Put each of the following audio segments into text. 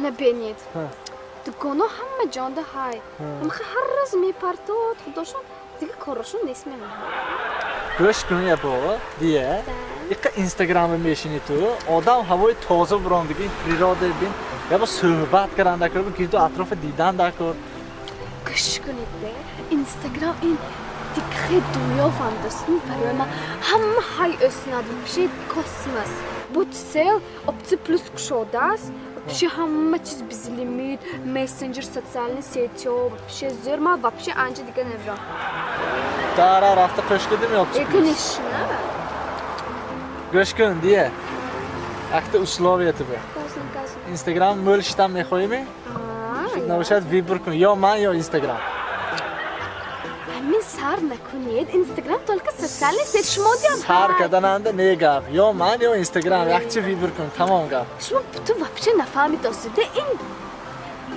Mana benit. Dukonu hamma jonda hay. Hamma har roz mipartod, xudoshon دیگه کارشون نیست میمونه. گوش کن یه بابا دیگه. یک اینستاگرام میشینی تو آدم هوای تازه براندگی پریراده بین یا با صحبت کردن دکار بگیر تو اطراف دیدن دکار. گوش کنید به اینستاگرام این دیگه دنیا فانتزی برای ما همه های اسنادی بشه کосмос. بود سل опция плюс شده است. Вообще همه چیز без лимит, мессенджер, социальные сети, вообще зерма, вообще анча дико невра. Дара рафта қош кидим опция. Конечно. گوش کن دیگه. وقت условия тебе. Казан. اینستاگرام مولش там میخوایمی؟ نباشد ویبر کن یا من یا اینستاگرام. همین سر نکنید اینستاگرام только социальные сети شما دیام. سر کردننده نگاه یا من یا اینستاگرام یک چی ویبر کن تمام گفت. شما تو вообще نفهمید اصلا این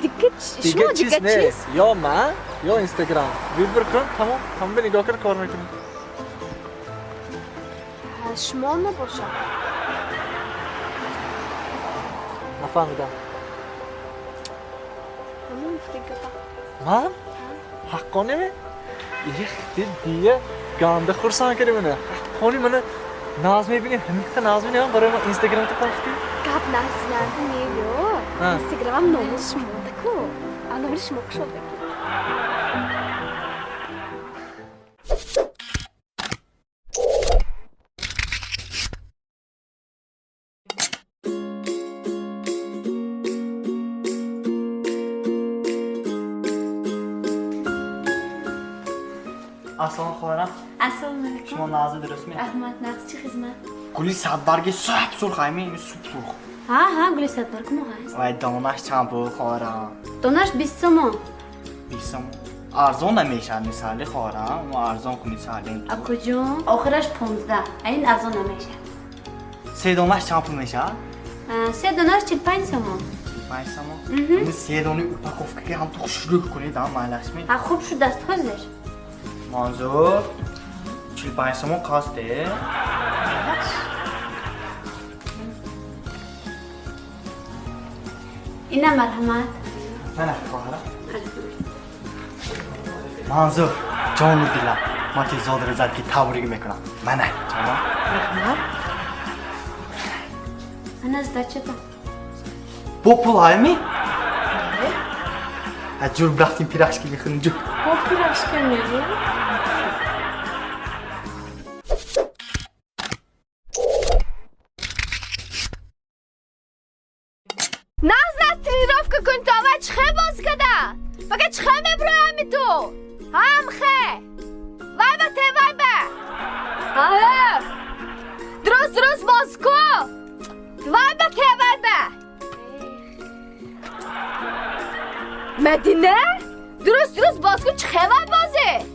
دیگه شما چیز نیست یا من یا اینستاگرام ویبر کن تمام هم به نگاه کار میکنیم. شما نباشه. نفهمیدم. همون دیگه من حقانی می یک دیگه گنده خورسان کردی منه حقانی منه ناز میبینیم همیشه ناز میبینیم برای ما اینستاگرام تو کافتی قاب ناز نیمیو اینستاگرام نامش موده کو آنامش موک شده Aslan خواهرم Assalomu alaykum. شما نازی درست می؟ Rahmat, naqs chi xizmat? گلی صدبرگ سرخ سرخ این سوپ سرخ Ha, guli sadbar kim og'aysiz? وای دانش چند بود خواهرم Donash 20 somon. بیسم ارزان نمیشه مثالی خواهرم و ارزان کنی سالین تو Akujon, oxirash 15. Ayin arzon namayshi. سه دانش چند پول میشه؟ 3 donash 45 somon. 5 سما این سه دانی اپاکوفکه که هم تو شروع کنی دام مالشمی Ha, خوب شد dast hozir. منظور 45 سما کاسته Ina marhamat. نه خواهرم منظور جان و دلم من تیزاد رزد که تبریک میکنم من نه جانا Rahmat. Ana zdachada. با پول هایمی؟ از جور برختیم پیرخش که میخونیم جو Popirash kemeli. ناز тренировка کن تو اول چخه باز کده بگه چخه ببرامی تو هم خه وای با ته وای به درست باز کو وای با ته وای به مدینه درست باز کو چخه وای بازه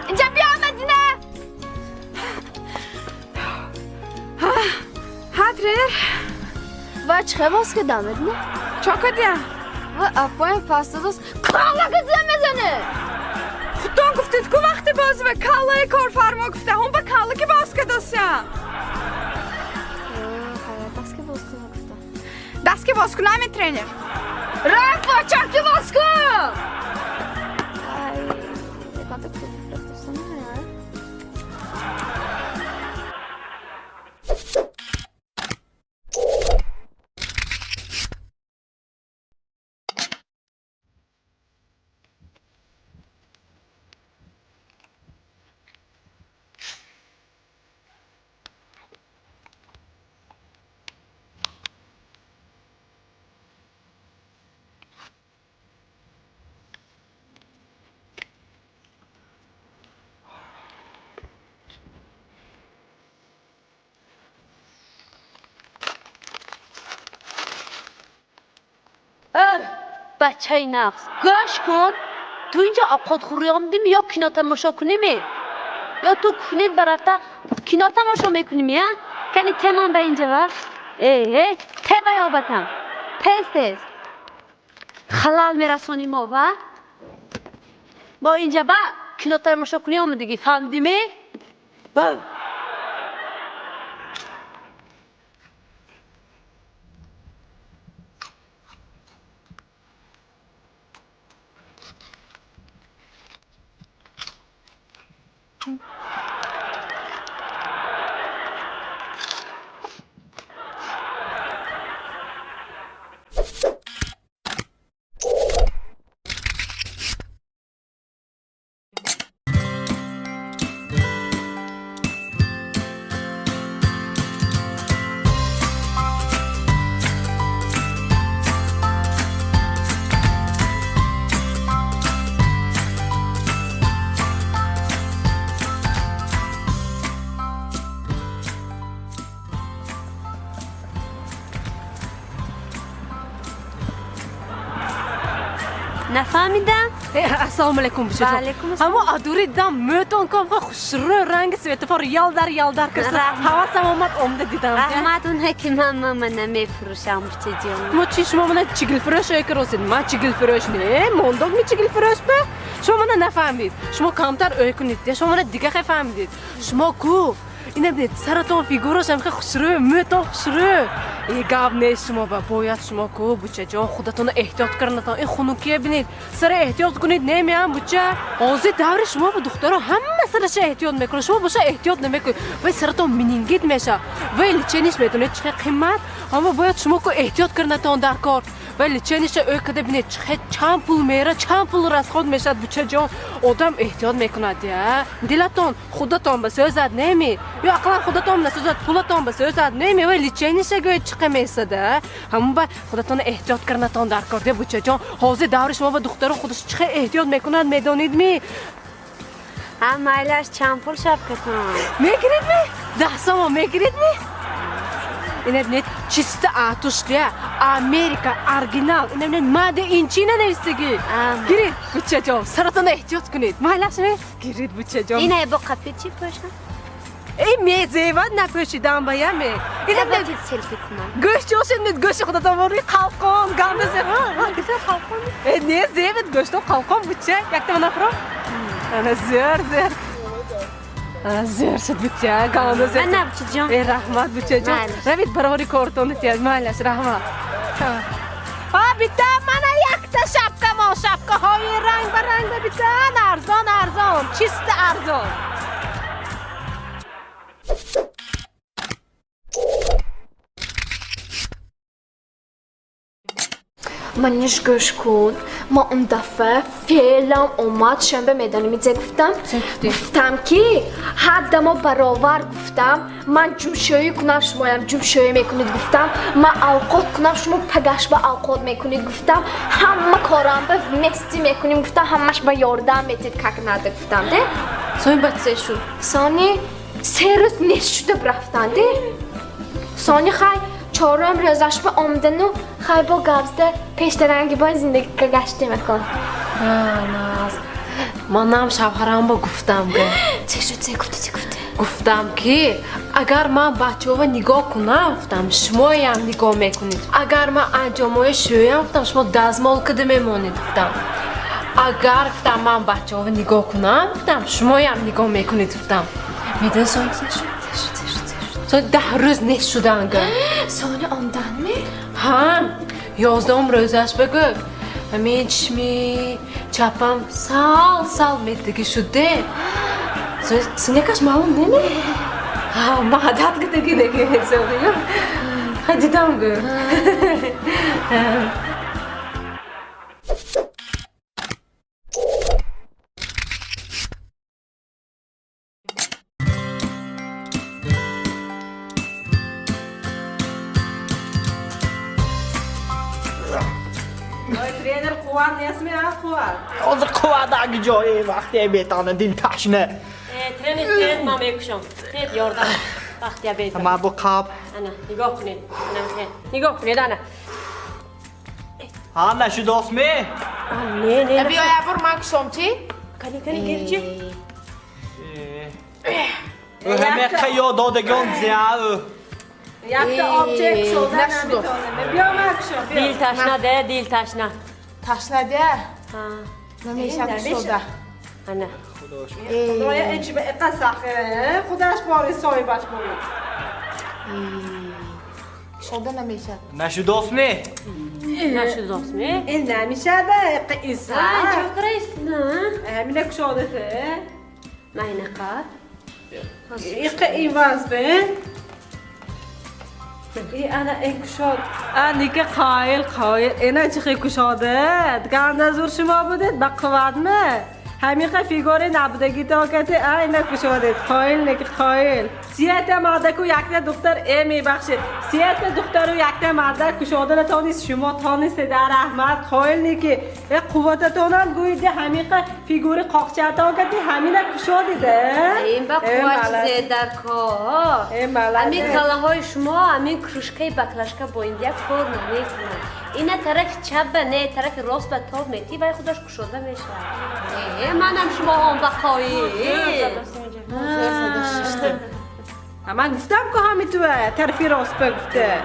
اینجا بیا مدینه Hatrer, و چخه باز که دامد نه؟ چاکدیا. و اپایم فاسده دوست کالا که زمزنه خودتون گفتید که وقتی باز به کالا کار فرما گفته هم به کالا که باز که دستم. دست که باز کنه گفته دست که باز کنم ترینر. رفا چاک که باز کن یکانتا که فرستستانه بچه نقص گوش کن تو اینجا آبخود خوری آمدیم یا کینا تماشا کنیم یا تو خونه برفته کینا تماشا میکنیم یا کنی تمام به اینجا وقت تمام یابتم تست خلال میرسونیم ما و با اینجا با کینا تماشا کنیم آمدگی فهمیدیم با نفهمیدم. Assalomu alaykum buchajon. Va alaykum assalom. Ammo aduridan mo'ton kom xushro rangi svetofor yaldar kirsa. Havasim omad omda didam. رحمت اونه که من نمیفروشم بچه جون. ما چی شما من چیگل فروش کراسید من چیگل فروش نه مونداگ می چیگل فروش به شما من نفهمید شما کمتر اوی کنید شما من دیگه فهمیدید شما کو اینه بدید سرتون فیگورش هم خوشرو موتون خوشرو این گاب نیست شما باید شما کو بچه جان خودتون احتیاط کردن این خنوکیه بینید سر احتیاط کنید نمیام بچه آزی دور شما با دخترها همه سرش احتیاط میکنه شما باشه احتیاط نمیکنید و سرتون مینینگیت میشه و لیچنیش میدونید چه قیمت اما باید شما کو احتیاط کردن در کار ولی چنیش اوی کده بینید چند پول میره چند پول رسخود میشد بچه جان آدم احتیاط میکند یا دلتون خودتون به سوزد نمی یا اقلا خودتون نسوزد پولتون به سوزد نمی ولی چنیش گوی چقه میسده همون با خودتون احتیاط کردن در کار ده بچه جان حاضر دور شما با دختر خودش چقه احتیاط میکند میدونید می هم مایلش چند پول شب کتون میگیرید می 10 سوم میگیرید می اینه بینید چیست آتوش دیه امریکا ارگینال اینه بینید ماده این چی ننویسگی گیرید بچه جان سرتون احتیاط کنید مایلش می گیرید بچه جان اینه با قپی چی پوشن؟ این میزیواد نپوشیدم با یمی اینه باید بینید سلفی کنم گوش جوشید مید گوش خودتون بروی قلقان گنده زیواد گسه خالقون نه زیواد گوشتو قلقان بچه یک تا نفرم انا زیر زیر شد بچه گنده زیر من نه بچه جان ای رحمت بچه جان روید برای کارتون تیز مالش رحمت بیتا من یک تا شبکه های رنگ به رنگ بیتا ارزان چیست ارزان منیش گوش کن ما اون دفعه فعلا اومد شنبه میدانی میزه گفتم که حد ما برابر گفتم من جوشایی کنم شما هم جوشایی میکنید گفتم من اوقات کنم شما پگش به اوقات میکنید گفتم همه کارم به مستی میکنیم گفتم همش با یاردم میتید که نده گفتم ده سوی بچه شو سانی 3 روز نیست شده برفتن ده سانی خیلی چهارم روزش به آمدن و خیلی با گبزده پیشترنگی با زندگی که گشتی میکن ناز منم شوهرم با گفتم که چه گفته گفتم که اگر من بچه ها نگاه کنم گفتم شما هم نگاه میکنید اگر من انجامای شویم گفتم شما دزمال کده میمونید گفتم اگر گفتم من بچه ها نگاه کنم گفتم شما هم نگاه میکنید گفتم میدن سانی سانی 10 روز نیست شدن که سانی آمدن می؟ هم 11 روزش بگو همین چشمی چپم سال میدگی شده سانی یکش معلوم نمی؟ ما عدد که دیگه سانیم دیدم گو ترینر قوان اسمی قوان از قواداگی جایی وقتی بیتانه دل تشنه ترینر ما میکشم تید یاردم وقتی بیتم ما با قاب انا نگاه کنید نگاه کنید انا ها نشو دوست می نه بیا بر من کشم چی؟ کنی گرچی همه خیا دادگان زیاد یک تا آبچه شده نمیتونه بیا مکشم دیل تشنه ده دیل تشنه تشنده نمیشه شده انا خداش اینچ به قصخه خودش باری صاحبش بود شده نمیشه نشو دوست می نشد دوست می این نمیشه ده قیسه çok reis ne? همینه کشاده ته نه اینقدر ایقه این وزبه ای انا این کشاد انی که قایل اینا چی کشاده گنده زور شما بودید با قوادمه همیقه فیگوری نبودگی تا کتی اینا کشاده قایل نکی قایل سیت مرده کو یکته دختر ای میبخشید سیت دختر و یکته مرده کشاده نتانیست شما تانیست در احمد قایل نکی ای قوتتونم گویده همیقه فیگوری قاقچه تا کتی همینه کشادیده این با قوت زیدر کار همین کاله های شما همین کرشکه بکلشکه با این یک کار نمیکنن اینا طرف چپ نه طرف راست به تاب میتی ولی خودش کشاده میشه منم شما هم بخواهی من گفتم که همین توه طرفی راست بگفته